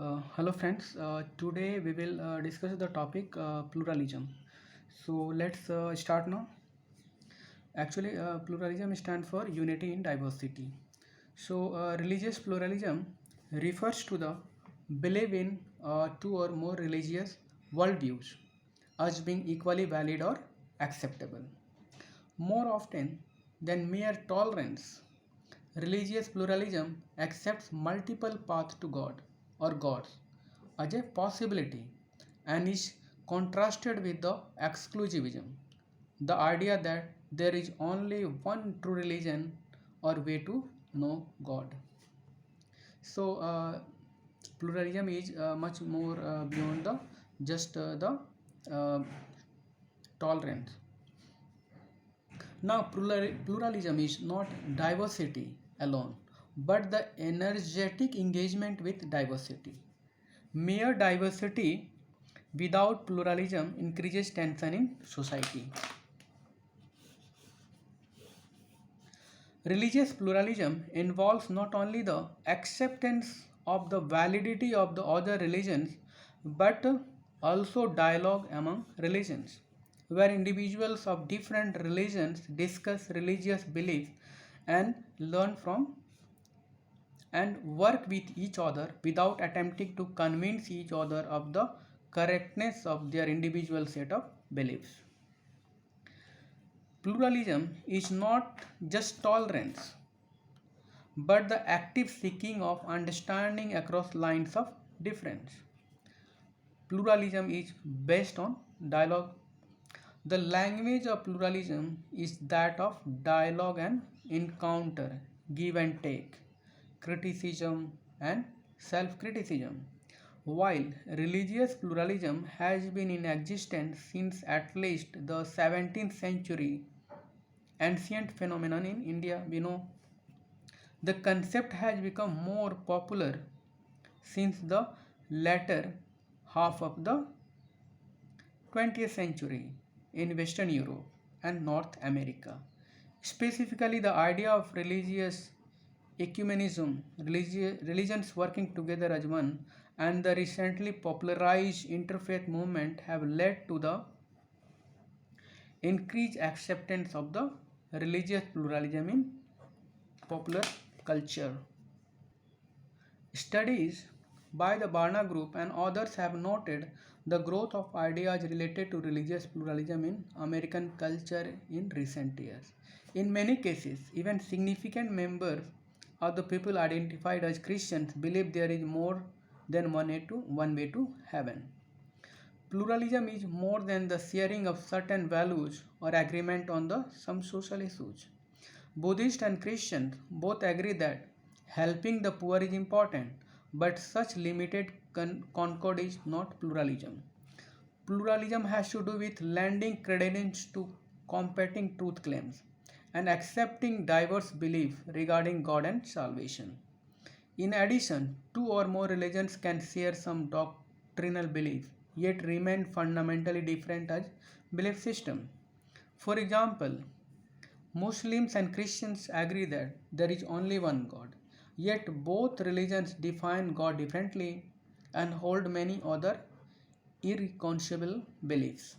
Hello friends, today we will discuss the topic pluralism. So let's start now. Actually, pluralism stands for unity in diversity. So religious pluralism refers to the belief in two or more religious worldviews as being equally valid or acceptable. More often than mere tolerance, religious pluralism accepts multiple paths to God or gods as a possibility and is contrasted with the exclusivism, the idea that there is only one true religion or way to know God. So, pluralism is much more beyond the just the uh, tolerance. Now, pluralism is not diversity alone, but the energetic engagement with diversity. Mere diversity without pluralism increases tension in society. Religious pluralism involves not only the acceptance of the validity of the other religions but also dialogue among religions, where individuals of different religions discuss religious beliefs and learn from and work with each other without attempting to convince each other of the correctness of their individual set of beliefs. Pluralism is not just tolerance, but the active seeking of understanding across lines of difference. Pluralism is based on dialogue. The language of pluralism is that of dialogue and encounter, give and take, criticism and self criticism. While religious pluralism has been in existence since at least the 17th century, ancient phenomenon in India, we know the concept has become more popular since the latter half of the 20th century in Western Europe and North America. Specifically, the idea of religious ecumenism, religions working together as one, and the recently popularized interfaith movement have led to the increased acceptance of the religious pluralism in popular culture. Studies by the Barna Group and others have noted the growth of ideas related to religious pluralism in American culture in recent years. In many cases, even significant members of the people identified as Christians believe there is more than one way to heaven. Pluralism is more than the sharing of certain values or agreement on the some social issues. Buddhists and Christians both agree that helping the poor is important, but such limited concord is not pluralism. Pluralism has to do with lending credence to competing truth claims and accepting diverse beliefs regarding God and salvation. In addition, two or more religions can share some doctrinal beliefs, yet remain fundamentally different as belief system. For example, Muslims and Christians agree that there is only one God, yet both religions define God differently and hold many other irreconcilable beliefs.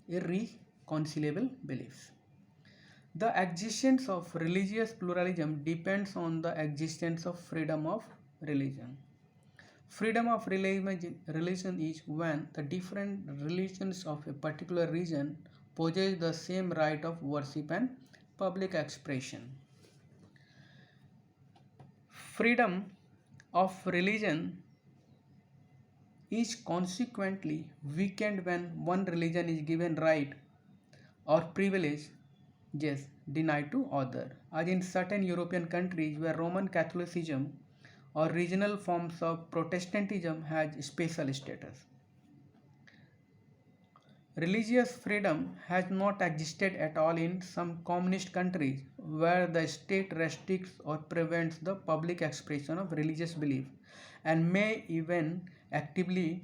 Irreconcilable beliefs. The existence of religious pluralism depends on the existence of freedom of religion. Freedom of religion is when the different religions of a particular region possess the same right of worship and public expression. Freedom of religion is consequently weakened when one religion is given right or privilege yes denied to other, as in certain European countries where Roman Catholicism or regional forms of Protestantism has special status. Religious freedom has not existed at all in some communist countries where the state restricts or prevents the public expression of religious belief and may even actively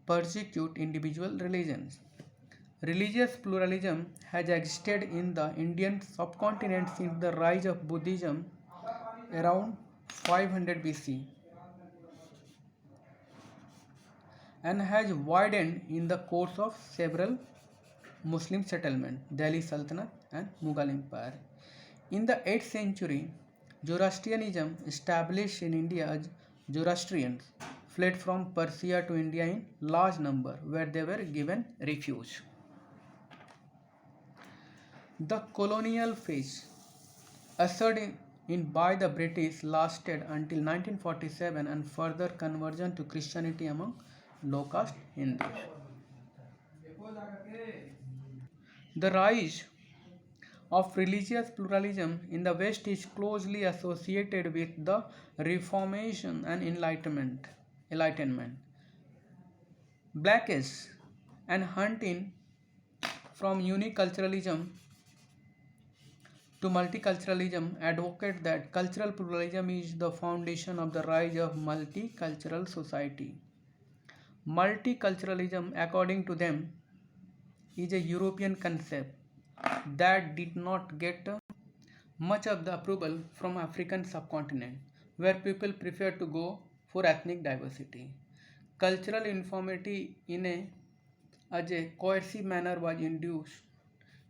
persecute individual religions. Religious pluralism has existed in the Indian subcontinent since the rise of Buddhism around 500 BC. and has widened in the course of several Muslim settlements, Delhi Sultanate and Mughal Empire. In the 8th century, Zoroastrianism established in India as Zoroastrians fled from Persia to India in large number where they were given refuge. The colonial phase ushered in by the British lasted until 1947 and further conversion to Christianity among low-caste Hindus. The rise of religious pluralism in the West is closely associated with the Reformation and Enlightenment. Blackish and Hunting from uniculturalism to multiculturalism advocate that cultural pluralism is the foundation of the rise of multicultural society. Multiculturalism, according to them, is a European concept that did not get much of the approval from African subcontinent, where people prefer to go for ethnic diversity. Cultural uniformity as a coercive manner was induced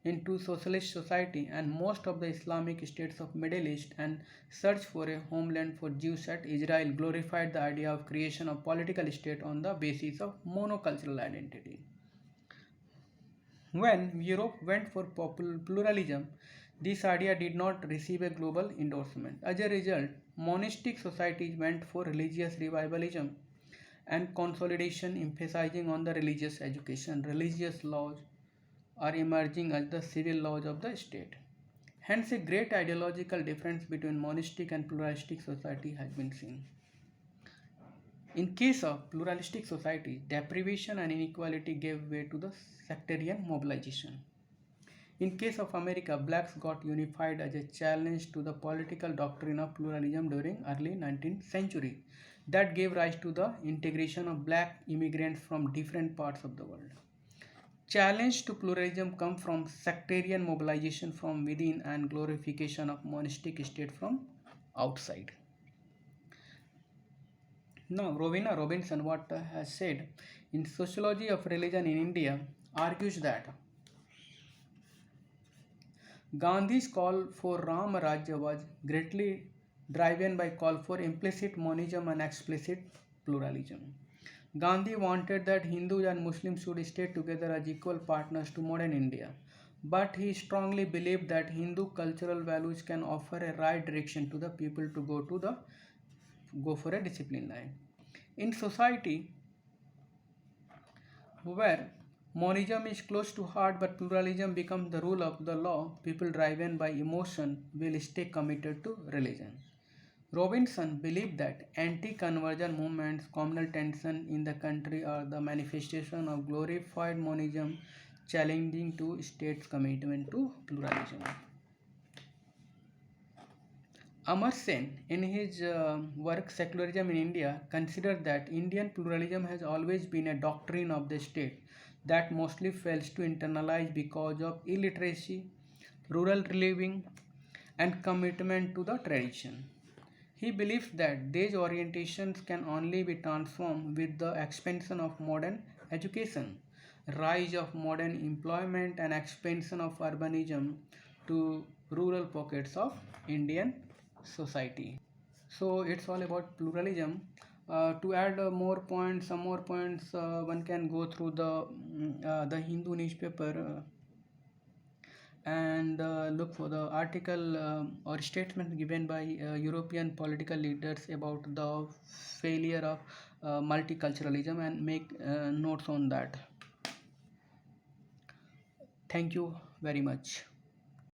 into socialist society, and most of the Islamic states of Middle East and search for a homeland for Jews at Israel glorified the idea of creation of political state on the basis of monocultural identity. When Europe went for pluralism, this idea did not receive a global endorsement. As a result, monastic societies went for religious revivalism and consolidation, emphasizing on the religious education. Religious laws are emerging as the civil laws of the state. Hence, a great ideological difference between monastic and pluralistic society has been seen. In case of pluralistic society, deprivation and inequality gave way to the sectarian mobilization. In case of America, blacks got unified as a challenge to the political doctrine of pluralism during early 19th century. That gave rise to the integration of black immigrants from different parts of the world. Challenge to pluralism come from sectarian mobilization from within and glorification of monastic state from outside. Now, Rowena Robinson, what has said in Sociology of Religion in India, argues that Gandhi's call for Rama Rajya was greatly driven by call for implicit monism and explicit pluralism. Gandhi wanted that Hindus and Muslims should stay together as equal partners to modern India, but he strongly believed that Hindu cultural values can offer a right direction to the people to go for a discipline line. In society where monism is close to heart but pluralism becomes the rule of the law, people driven by emotion will stay committed to religion. Robinson believed that anti-conversion movements, communal tension in the country are the manifestation of glorified monism challenging to state's commitment to pluralism. Amar Sen, in his work Secularism in India, considered that Indian pluralism has always been a doctrine of the state that mostly fails to internalize because of illiteracy, rural living, and commitment to the tradition. He believes that these orientations can only be transformed with the expansion of modern education, rise of modern employment, and expansion of urbanism to rural pockets of Indian society. So it's all about pluralism. To add more points, some more points, one can go through the Hindu newspaper and look for the article or statement given by European political leaders about the failure of multiculturalism and make notes on that. Thank you very much.